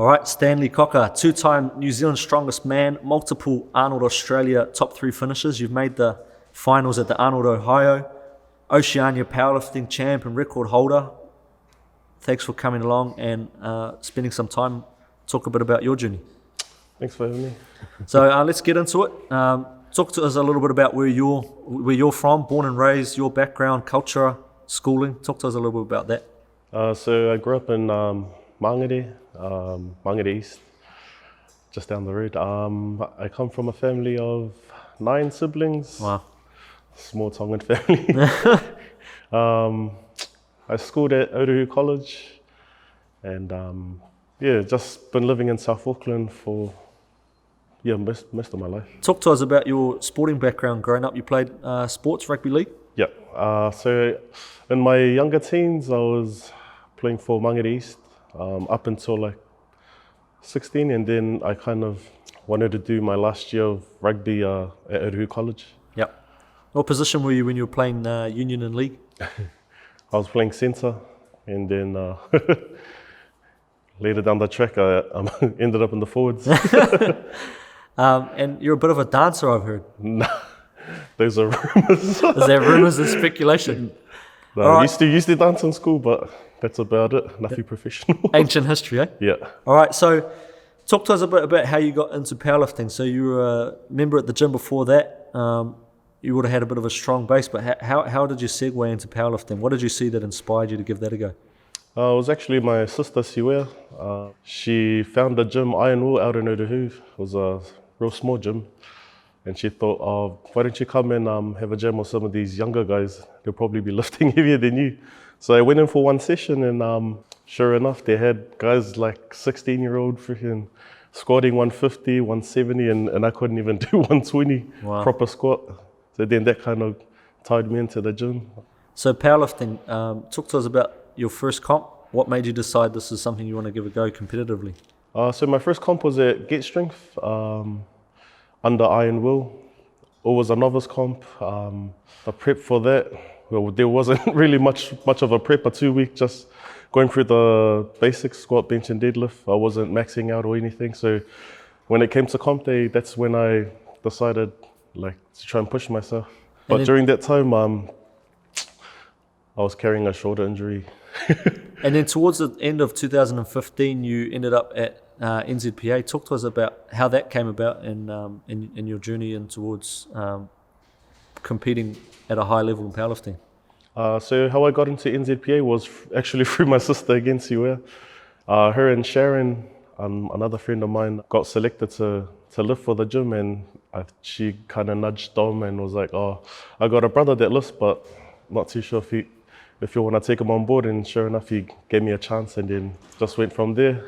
All right, Stanley Cocker, two-time New Zealand strongest man, multiple Arnold Australia top 3 finishes. You've made the finals at the Arnold, Ohio, Oceania powerlifting champ and record holder. Thanks for coming along and spending some time. Talk a bit about your journey. Thanks for having me. So let's get into it. Talk to us a little bit about where you're from, born and raised, your background, culture, schooling. Talk to us a little bit about that. So I grew up in Mangere East, just down the road. I come from a family of 9 siblings. Wow. Small Tongan family. I schooled at Otahuhu College and just been living in South Auckland for most of my life. Talk to us about your sporting background. Growing up, you played sports, rugby league? Yeah. So in my younger teens, I was playing for Mangere East up until like 16, and then I kind of wanted to do my last year of rugby at Otahuhu College. Yeah. What position were you when you were playing Union and League? I was playing centre, and then later down the track, I ended up in the forwards. And you're a bit of a dancer, I've heard. No, those are rumours. Is there rumours and speculation? No, I used to dance in school, but that's about it. Nothing professional. Ancient history, eh? Yeah. All right, so talk to us a bit about how you got into powerlifting. So you were a member at the gym before that. You would have had a bit of a strong base, but how did you segue into powerlifting? What did you see that inspired you to give that a go? It was actually my sister, Siwea. She found a gym, Iron Will, out in Otahuhu. It was a real small gym. And she thought, why don't you come and have a gym with some of these younger guys? They'll probably be lifting heavier than you. So I went in for one session, and sure enough, they had guys like 16-year-old freaking squatting 150, 170, and I couldn't even do 120 proper squat. So then that kind of tied me into the gym. So powerlifting, talk to us about your first comp. What made you decide this is something you want to give a go competitively? So my first comp was at Get Strength under Iron Will. It was a novice comp. The prep for that, well, there wasn't really much of a prep, a 2-week, just going through the basics, squat, bench and deadlift. I wasn't maxing out or anything. So when it came to comp day, that's when I decided to try and push myself. But during that time, I was carrying a shoulder injury. And then towards the end of 2015, you ended up at NZPA. Talk to us about how that came about in your journey and towards competing at a high level in powerlifting. So how I got into NZPA was actually through my sister again, Siwea. Her and Sharon, another friend of mine, got selected to lift for the gym, and she kind of nudged Dom and was like, I got a brother that lifts, but not too sure if you want to take him on board. And sure enough, he gave me a chance, and then just went from there.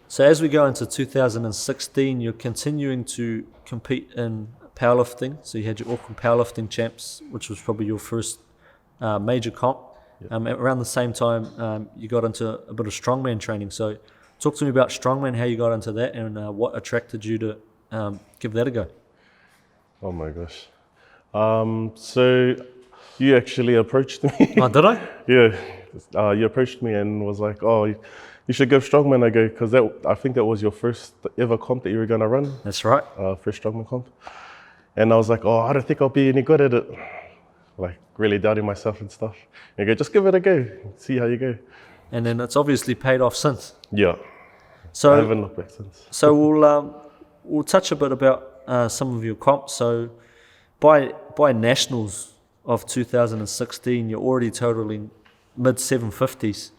So as we go into 2016, you're continuing to compete in powerlifting. So you had your Auckland Powerlifting Champs, which was probably your first major comp. Yep. Around the same time, you got into a bit of strongman training. So talk to me about strongman, how you got into that, and what attracted you to give that a go. Oh my gosh. So you actually approached me. Oh, did I? Yeah. You approached me and was like, you should give strongman a go, because I think that was your first ever comp that you were going to run. That's right. First strongman comp. And I was like, I don't think I'll be any good at it. Like really doubting myself and stuff. And you go, just give it a go, see how you go. And then it's obviously paid off since. Yeah. So I haven't looked back since. So we'll touch a bit about some of your comps. So by nationals of 2016, you're already totaling mid 750s.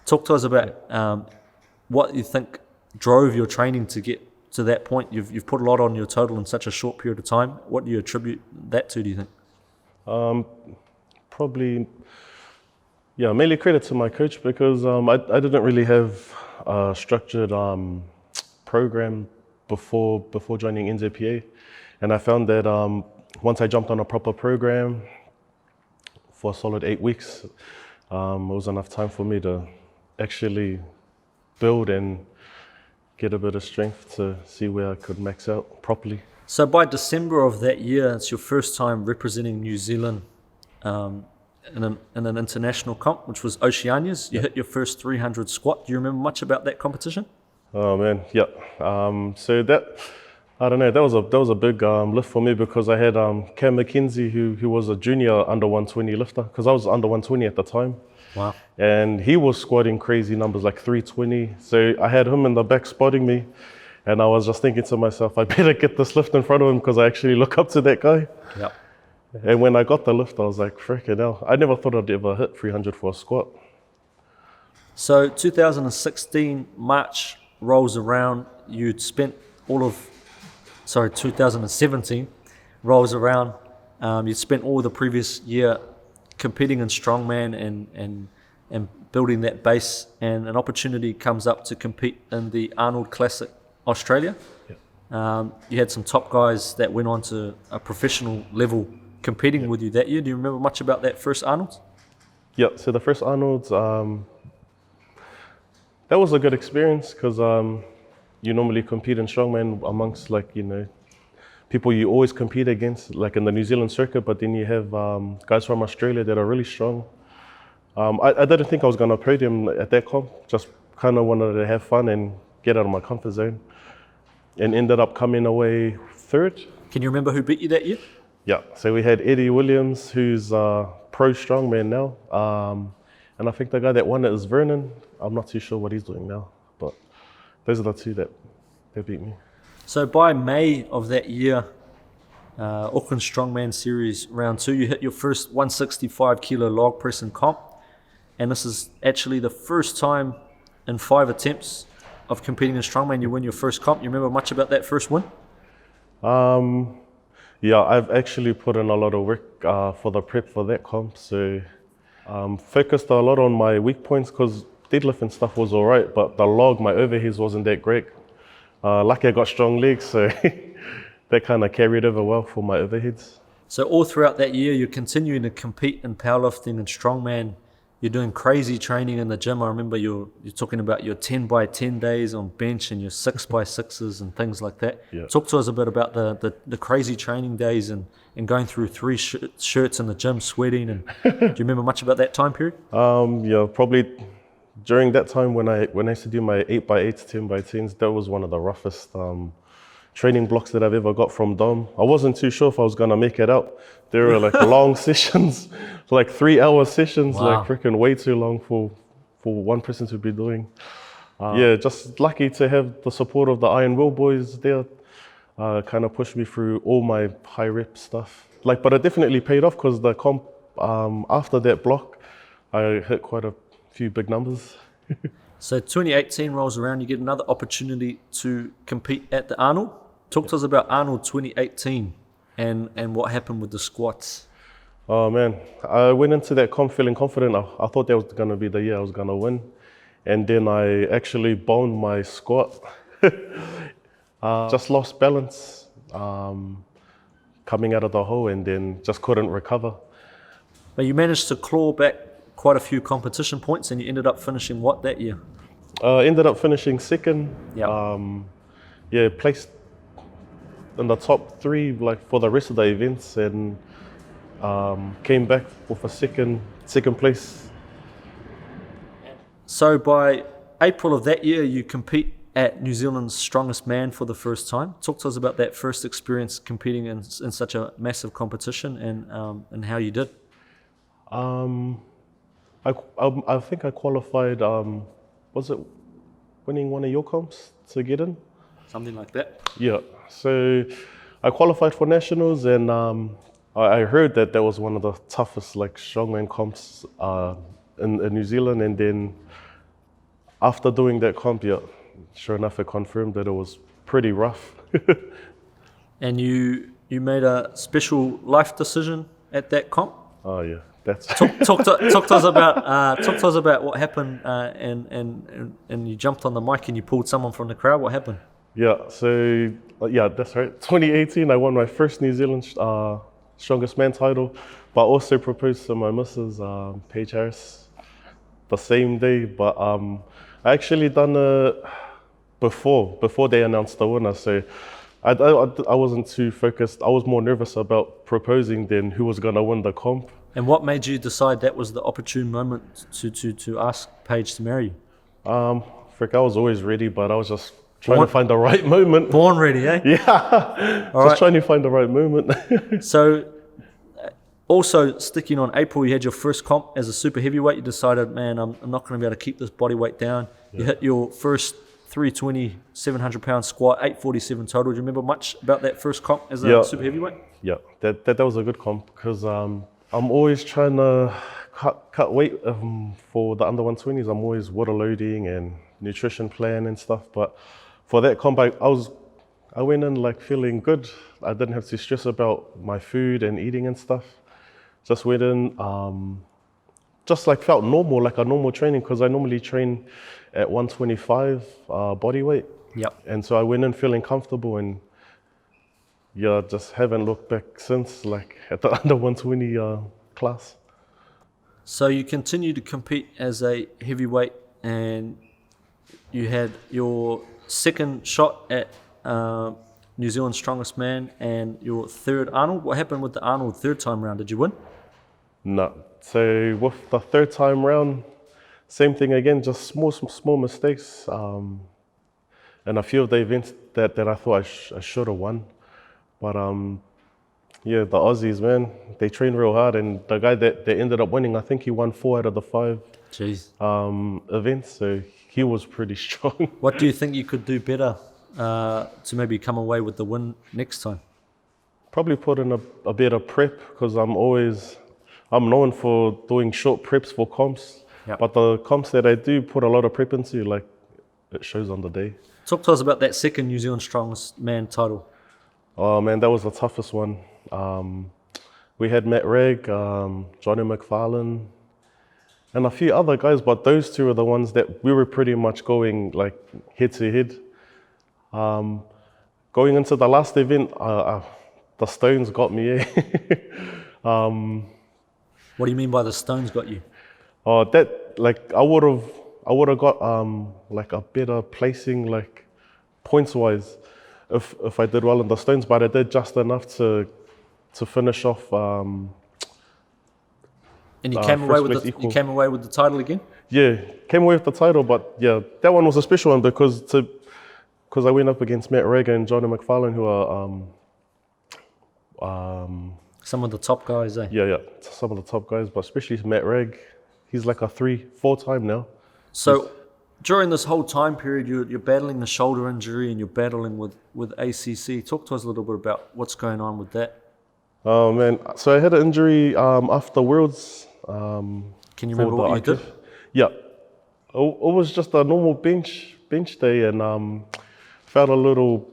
Talk to us about what you think drove your training to get to that point. You've put a lot on your total in such a short period of time. What do you attribute that to, do you think? Probably, mainly credit to my coach, because I didn't really have a structured program before joining NZPA, and I found that once I jumped on a proper program for a solid 8 weeks, it was enough time for me to actually build and get a bit of strength to see where I could max out properly. So by December of that year, it's your first time representing New Zealand in an international comp, which was Oceania's. You hit your first 300 squat. Do you remember much about that competition? Oh man, yeah. So that, I don't know, that was a big lift for me because I had Cam McKenzie who was a junior under 120 lifter because I was under 120 at the time. Wow. And he was squatting crazy numbers like 320. So I had him in the back spotting me, and I was just thinking to myself, I better get this lift in front of him because I actually look up to that guy. Yeah. And when I got the lift, I was like, freaking hell. I never thought I'd ever hit 300 for a squat. So 2016 March rolls around. You'd spent 2017 rolls around. You'd spent all the previous year competing in strongman and building that base, and an opportunity comes up to compete in the Arnold Classic Australia. Yeah. You had some top guys that went on to a professional level competing with you that year. Do you remember much about that first Arnold? Yeah, so the first Arnold's, that was a good experience because you normally compete in strongman amongst people you always compete against, like in the New Zealand circuit, but then you have guys from Australia that are really strong. I didn't think I was going to podium at that comp, just kind of wanted to have fun and get out of my comfort zone, and ended up coming away third. Can you remember who beat you that year? Yeah, so we had Eddie Williams, who's pro strongman now, and I think the guy that won it is Vernon. I'm not too sure what he's doing now, but those are the two that beat me. So by May of that year, Auckland Strongman Series round 2, you hit your first 165 kilo log press and comp, and this is actually the first time in 5 attempts of competing in strongman you win your first comp. You remember much about that first win? Yeah, I've actually put in a lot of work for the prep for that comp, so focused a lot on my weak points because deadlift and stuff was all right, but the log, my overheads wasn't that great. Lucky I got strong legs, so that kind of carried over well for my overheads. So all throughout that year, you're continuing to compete in powerlifting and strongman. You're doing crazy training in the gym. I remember you're talking about your 10 by 10 days on bench and your 6 by 6s and things like that. Yeah. Talk to us a bit about the crazy training days and going through 3 shirts in the gym, sweating. And do you remember much about that time period? Yeah, probably during that time when I used to do my 8 by 8s, 10 by 10s, that was one of the roughest training blocks that I've ever got from Dom. I wasn't too sure if I was gonna make it out. There were like long sessions, like 3-hour sessions, Wow. like freaking way too long for one person to be doing. Yeah, just lucky to have the support of the Iron Will boys there. Kind of pushed me through all my high rep stuff. But it definitely paid off because the comp after that block, I hit quite a few big numbers. So 2018 rolls around, you get another opportunity to compete at the Arnold. Talk to us about Arnold 2018 and what happened with the squats. Oh man, I went into that comp feeling confident. I thought that was going to be the year I was going to win. And then I actually boned my squat. Just lost balance coming out of the hole and then just couldn't recover. But you managed to claw back quite a few competition points and you ended up finishing what that year? Ended up finishing second. Yeah. Placed in the top 3 for the rest of the events and came back with a second place. So by April of that year, you compete at New Zealand's Strongest Man for the first time. Talk to us about that first experience competing in such a massive competition and how you did. I think I qualified, was it winning one of your comps to get in? Something like that. Yeah, so I qualified for nationals and I heard that was one of the toughest strongman comps in New Zealand, and then after doing that comp, yeah, sure enough it confirmed that it was pretty rough. And you made a special life decision at that comp? Oh yeah. That's talk to us about what happened and you jumped on the mic and you pulled someone from the crowd. What happened? Yeah, so that's right. 2018, I won my first New Zealand Strongest Man title, but I also proposed to my missus, Paige Harris, the same day. But I actually done it before they announced the winner. So I wasn't too focused. I was more nervous about proposing than who was gonna win the comp. And what made you decide that was the opportune moment to ask Paige to marry you? Frick, I was always ready, but I was just trying to find the right moment. Born ready, eh? Yeah, just trying to find the right moment. So, also sticking on April, you had your first comp as a super heavyweight. You decided, man, I'm not going to be able to keep this body weight down. Yeah. You hit your first 320, 700-pound squat, 847 total. Do you remember much about that first comp as a super heavyweight? Yeah, that was a good comp because I'm always trying to cut weight for the under 120s. I'm always water loading and nutrition plan and stuff. But for that comp, I went in like feeling good. I didn't have to stress about my food and eating and stuff. Just went in, just like felt normal, like a normal training, because I normally train at 125 body weight. Yep. And so I went in feeling comfortable, and just haven't looked back since, like at the under 120 class. So you continued to compete as a heavyweight, and you had your second shot at New Zealand's Strongest Man and your third Arnold. What happened with the Arnold third time round? Did you win? No. So with the third time round, same thing again, just small mistakes. And a few of the events that I thought I should have won. But the Aussies, man, they train real hard. And the guy that ended up winning, I think he won 4 out of the 5 events. So he was pretty strong. What do you think you could do better to maybe come away with the win next time? Probably put in a better prep, because I'm known for doing short preps for comps. Yep. But the comps that I do put a lot of prep into, like, it shows on the day. Talk to us about that second New Zealand Strongest Man title. Oh man, that was the toughest one. We had Matt Ragg, Johnny McFarlane, and a few other guys, but those two are the ones that we were pretty much going like head to head. Going into the last event, the stones got me. What do you mean by the stones got you? That like I would have got like a better placing, like points wise, if I did well in the stones, but I did just enough to finish off. And you came away with the title again? Yeah, came away with the title, but yeah, that one was a special one because I went up against Matt Ragg and Johnny McFarlane, who are some of the top guys, eh? Yeah, some of the top guys, but especially Matt Ragg. He's like a 3-4 time now. So during this whole time period, you're battling the shoulder injury and you're battling with ACC. Talk to us a little bit about what's going on with that. Oh man, so I had an injury after Worlds. Can you remember what you did? Yeah, it was just a normal bench day, and felt a little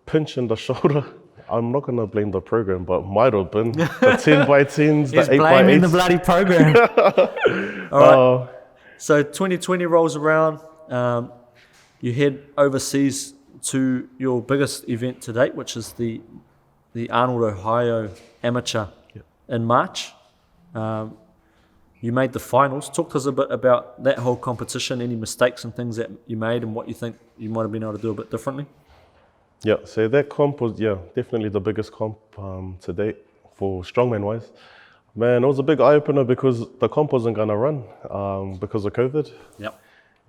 pinch in the shoulder. I'm not gonna blame the program, but might have been the 10x10s, the 8x8s. He's blaming the bloody program. All right. So 2020 rolls around. You head overseas to your biggest event to date, which is the Arnold, Ohio Amateur in March. You made the finals. Talk to us a bit about that whole competition, any mistakes and things that you made and what you think you might have been able to do a bit differently. Yeah, so that comp was, definitely the biggest comp to date for strongman wise. Man, it was a big eye opener because the comp wasn't gonna run because of COVID. Yep.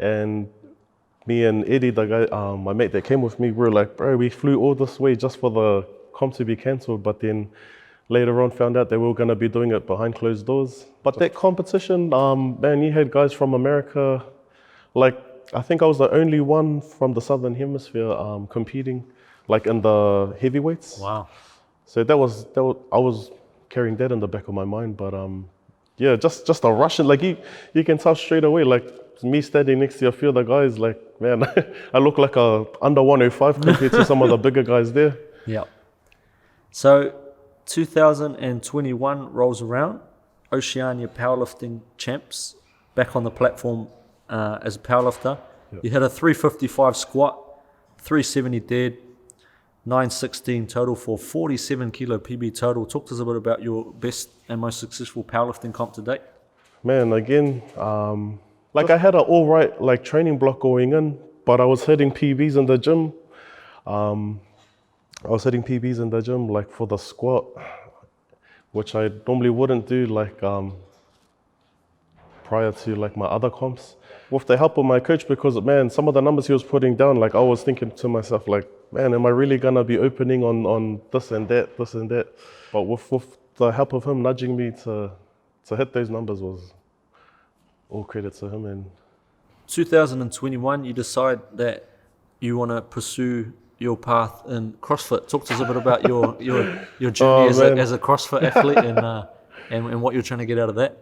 And me and Eddie, the guy, my mate that came with me, we were like, bro, we flew all this way just for the comp to be cancelled. But then later on found out that we were gonna be doing it behind closed doors. But that competition, man, you had guys from America, like I think I was the only one from the Southern Hemisphere competing, like in the heavyweights. Wow. So that was I was carrying that in the back of my mind, but just a Russian, like you can tell straight away, like me standing next to a few of the guys, like man, I look like a under 105 compared to some of the bigger guys there. Yeah. So 2021 rolls around, Oceania powerlifting champs, back on the platform as a powerlifter. Yep. You had a 355 squat, 370 dead, 916 total for 47 kilo PB total. Talk to us a bit about your best and most successful powerlifting comp to date. Man, again, like I had an all right like training block going in, but I was hitting PBs in the gym. Like for the squat, which I normally wouldn't do, like prior to like my other comps. With the help of my coach, because man, some of the numbers he was putting down, like I was thinking to myself, like, man, am I really gonna be opening on this and that? But with the help of him nudging me to hit those numbers was all credit to him. And 2021, you decide that you want to pursue your path in CrossFit. Talk to us a bit about your journey as a CrossFit athlete and what you're trying to get out of that.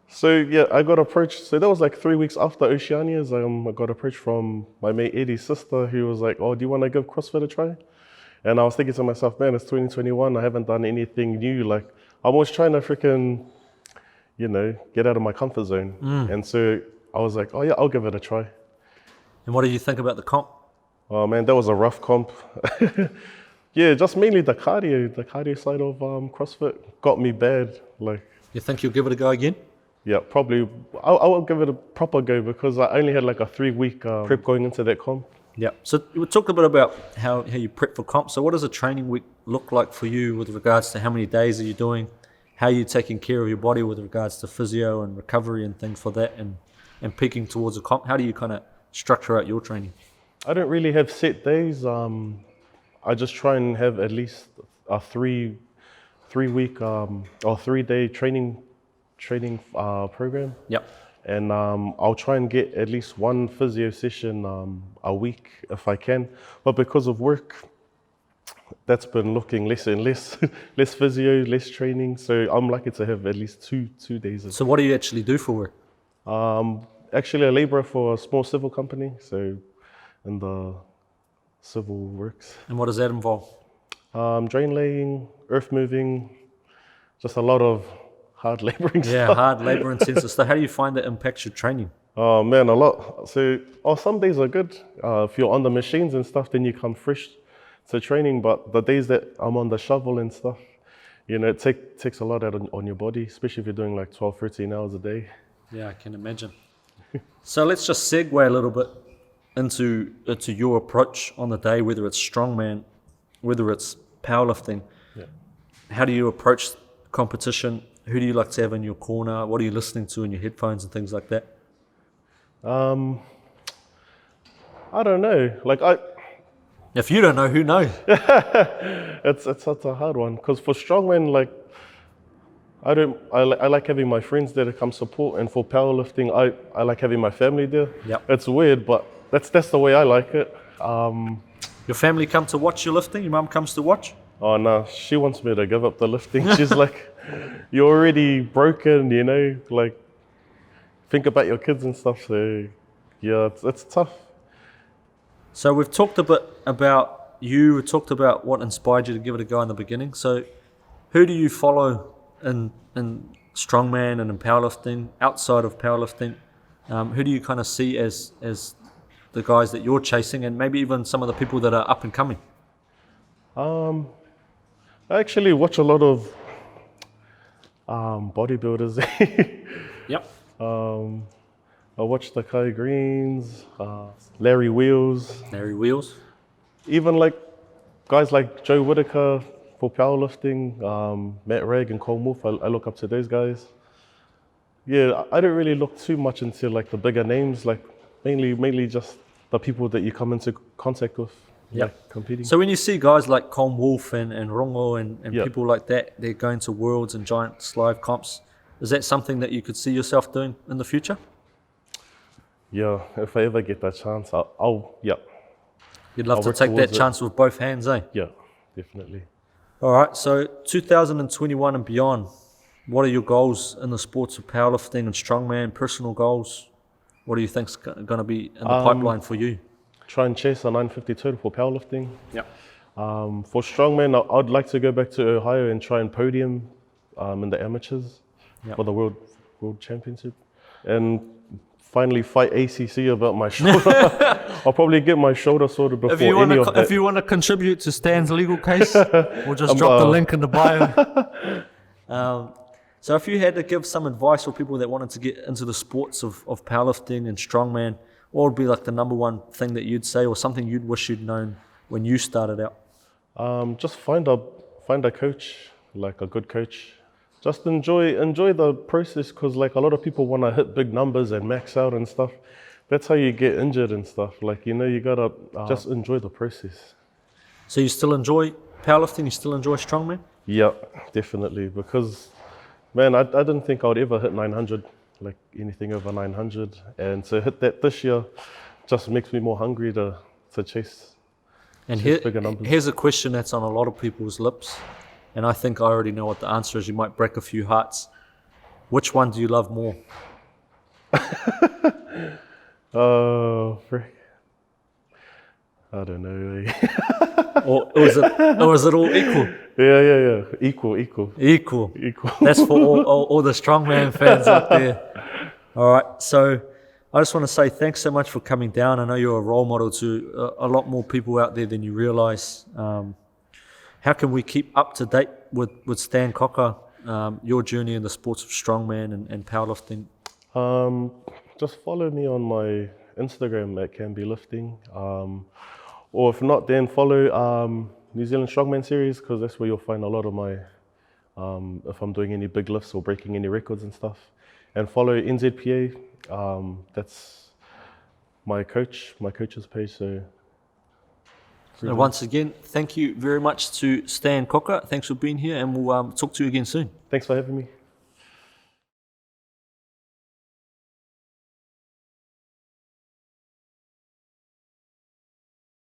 So yeah, I got approached. So that was like 3 weeks after Oceania. I got approached from my mate Eddie's sister, who was like, "Oh, do you want to give CrossFit a try?" And I was thinking to myself, man, it's 2021. I haven't done anything new. Like I'm always trying to freaking, get out of my comfort zone. And so I was like, oh yeah, I'll give it a try. And what did you think about the comp? Oh man, that was a rough comp. Yeah, just mainly the cardio side of CrossFit got me bad. Like, you think you'll give it a go again? Yeah, probably. I'll give it a proper go because I only had like a 3-week prep going into that comp. Yeah. So we talked a bit about how you prep for comp. So what does a training week look like for you with regards to how many days are you doing, how are you taking care of your body with regards to physio and recovery and things for that, and peaking towards a comp? How do you kind of structure out your training? I don't really have set days. I just try and have at least a 3-week or 3-day training program. Yep. And I'll try and get at least one physio session a week if I can. But because of work, that's been looking less and less, less physio, less training. So I'm lucky to have at least two days. So what do you actually do for work? Actually a labourer for a small civil company. So in the civil works. And what does that involve? Drain laying, earth moving, just a lot of hard labouring stuff. Yeah, hard labour intensive stuff. How do you find that impacts your training? Oh man, a lot. So, some days are good. If you're on the machines and stuff, then you come fresh to training. But the days that I'm on the shovel and stuff, it takes a lot out on your body, especially if you're doing like 12, 13 hours a day. Yeah, I can imagine. So let's just segue a little bit into your approach on the day, whether it's strongman, whether it's powerlifting. Yeah. How do you approach competition? Who do you like to have in your corner? What are you listening to in your headphones and things like that? I don't know. If you don't know, who knows? It's such a hard one because for strongman, I like having my friends there to come support, and for powerlifting, I like having my family there. Yep. It's weird, but that's the way I like it. Your family come to watch your lifting? Your mum comes to watch? Oh no, she wants me to give up the lifting. She's like, you're already broken, think about your kids and stuff. So yeah, it's tough. So we've talked a bit about you, we talked about what inspired you to give it a go in the beginning. So who do you follow in strongman and in powerlifting, outside of powerlifting? Who do you kind of see as the guys that you're chasing, and maybe even some of the people that are up and coming? I actually watch a lot of bodybuilders. Yep. I watch the Kai Greens, Larry Wheels. Larry Wheels. Even guys like Joe Whitaker for powerlifting, Matt Ragg and Cole Wolf. I look up to those guys. Yeah, I don't really look too much into the bigger names, mainly just the people that you come into contact with. Yep. Competing. So when you see guys like Colm Wolf and Rongo and Yep. people like that, they're going to worlds and giant live comps, is that something that you could see yourself doing in the future? Yeah, if I ever get that chance, yeah. You'd love I'll to work take that towards it. chance with both hands, eh? Yeah, definitely. All right, so 2021 and beyond, what are your goals in the sports of powerlifting and strongman, personal goals? What do you think's going to be in the pipeline for you? Try and chase a 950 total for powerlifting. Yep. For strongman, I'd like to go back to Ohio and try and podium in the amateurs Yep. for the world championship, and finally fight ACC about my shoulder. I'll probably get my shoulder sorted before any of that. If you want to contribute to Stan's legal case, we'll just drop the link in the bio. So if you had to give some advice for people that wanted to get into the sports of powerlifting and strongman, what would be the number one thing that you'd say, or something you'd wish you'd known when you started out? Just find a coach, a good coach. just enjoy the process, because like a lot of people want to hit big numbers and max out and stuff. That's how you get injured and stuff. Like, you know, you gotta just enjoy the process. So you still enjoy powerlifting? You still enjoy strongman? Yeah, definitely. Because, man, I didn't think I would ever hit 900, like anything over 900. And to hit that this year just makes me more hungry to chase, And bigger numbers. here's a question that's on a lot of people's lips, and I think I already know what the answer is. You might break a few hearts. Which one do you love more? Oh, frick. I don't know. Or was it all equal? Yeah. Equal. Equal. That's for all the strongman fans out there. All right. So I just want to say thanks so much for coming down. I know you're a role model to a lot more people out there than you realize. How can we keep up to date with Stan Cocker, your journey in the sports of strongman and powerlifting? Just follow me on my Instagram at Can Be Lifting. Or if not, then follow New Zealand Strongman Series, because that's where you'll find a lot of my, if I'm doing any big lifts or breaking any records and stuff. And follow NZPA. That's my coach's page. So once again, thank you very much to Stan Cocker. Thanks for being here, and we'll talk to you again soon. Thanks for having me.